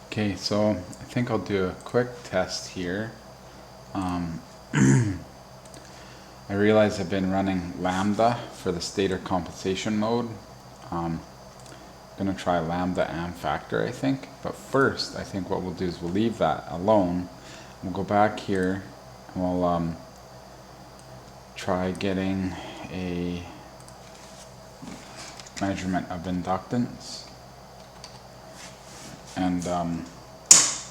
Okay, so I think I'll do a quick test here. I realize I've been running lambda for the stator compensation mode. I'm gonna try lambda and factor, I think. But first, I think what we'll do is we'll leave that alone. We'll go back here and we'll try getting a measurement of inductance and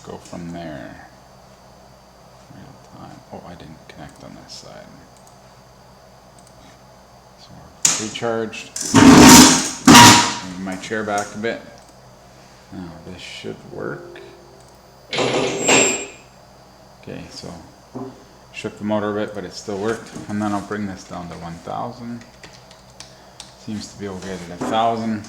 go from there. Real time. Oh, I didn't connect on this side. So we're recharged. Move my chair back a bit. Now this should work. Okay, so shook the motor a bit, but it still worked. And then I'll bring this down to 1000. Seems to be able to get it at 1000.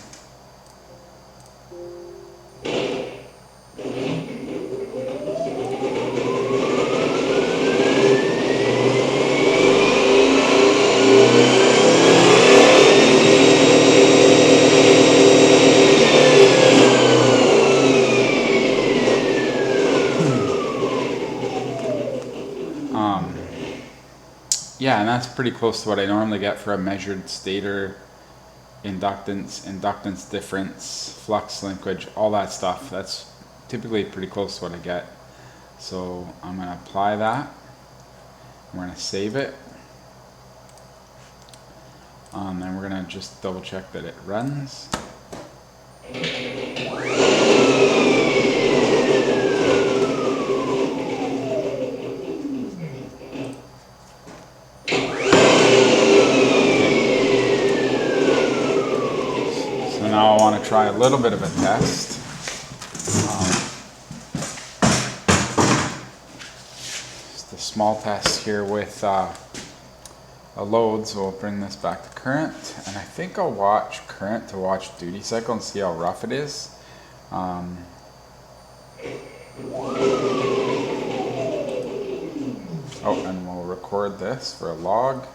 Yeah, and that's pretty close to what I normally get for a measured stator inductance difference, flux linkage, all that stuff. That's typically pretty close to what I get. So I'm going to apply that. We're going to save it. Then we're going to just double check that it runs. Now I want to try a little bit of a test. Just a small test here with a load, so we'll bring this back to current. And I think I'll watch current to watch duty cycle and see how rough it is. Oh, and we'll record this for a log.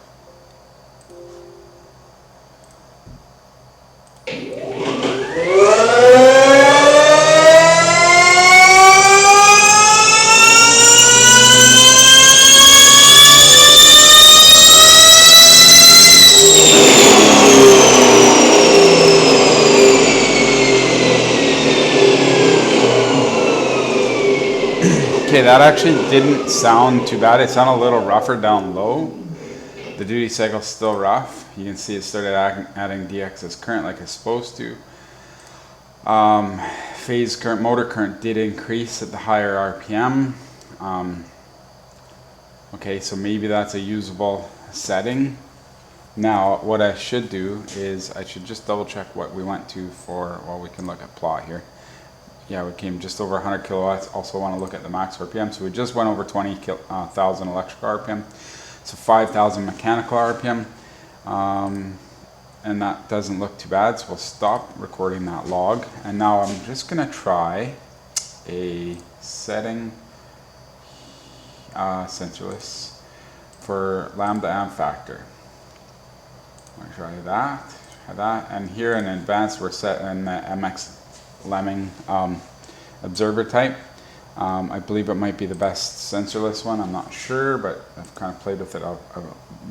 Okay, that actually didn't sound too bad. It sounded a little rougher down low. The duty cycle's still rough. You can see it started adding DX as current like it's supposed to. Phase current, motor current did increase at the higher RPM. Okay, so maybe that's a usable setting. Now, what I should do is I should just double check what we went to for, well, we can look at plot here. Yeah, we came just over 100 kilowatts. Also want to look at the max RPM. So we just went over 20,000 electrical RPM. So 5,000 mechanical RPM. And that doesn't look too bad. So we'll stop recording that log. And now I'm just going to try a setting, Sensorless, for lambda and factor. I'm going to try that. And here in advanced, we're set in the MX Lemming observer type. I believe it might be the best sensorless one. I'm not sure, but I've kind of played with it a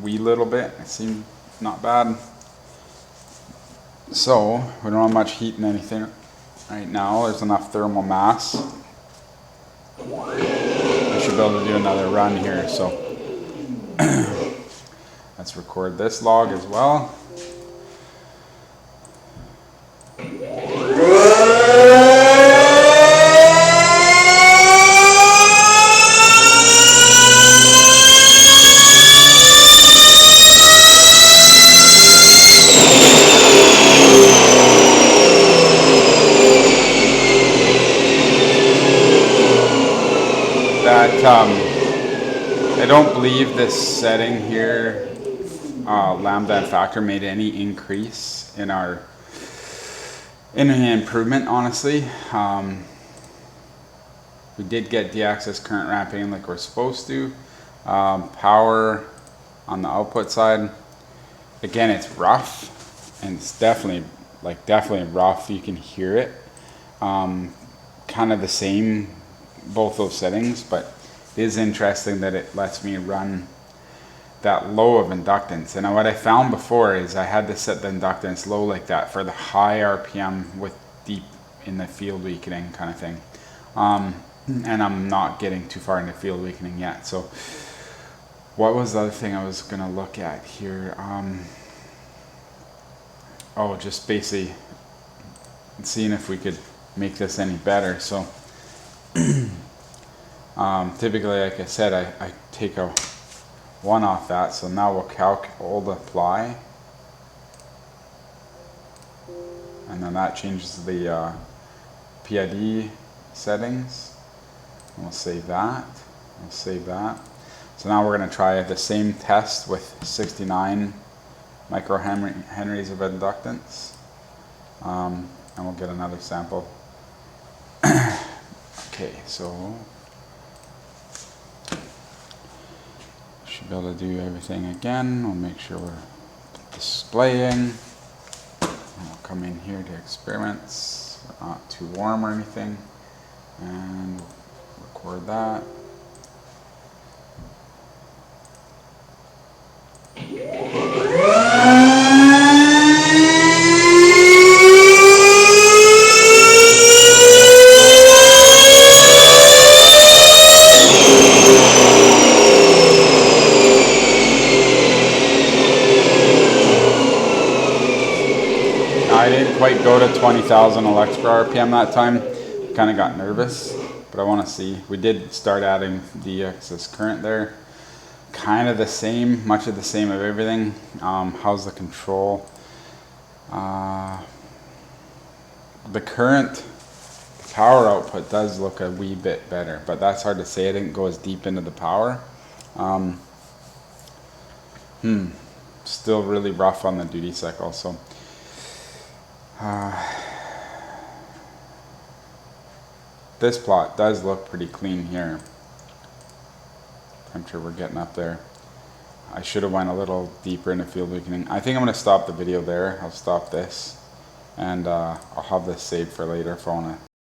wee little bit. It seemed not bad. So we don't have much heat in anything right now. There's enough thermal mass. I should be able to do another run here. So let's record this log as well. I don't believe this setting here, lambda and factor, made any increase in our improvement, honestly. We did get D-axis current ramping like we're supposed to. Power on the output side, again, it's rough, and it's definitely rough. You can hear it. kind of the same, both those settings, but it is interesting that it lets me run that low of inductance. And what I found before is I had to set the inductance low like that for the high RPM with deep in the field weakening kind of thing. And I'm not getting too far into field weakening yet. So what was the other thing I was gonna look at here? Oh, just basically seeing if we could make this any better. So typically, like I said, I take a 1 off that. So now we'll apply, and then that changes the PID settings. And we'll save that. We'll save that. So now we're going to try the same test with 69 microhenries of inductance, and we'll get another sample. Okay, so should be able to do everything again. We'll make sure we're displaying. And we'll come in here to experiments. We're not too warm or anything, and record that. I didn't quite go to 20,000 elect per RPM that time. Kind of got nervous, but I want to see. We did start adding the excess current there. Kind of the same, much of the same of everything. How's the control? The current power output does look a wee bit better, but that's hard to say. I didn't go as deep into the power. Still really rough on the duty cycle. So this plot does look pretty clean here. I'm sure we're getting up there. I should have went a little deeper into field weakening. I think I'm going to stop the video there. I'll stop this, and I'll have this saved for later if I want to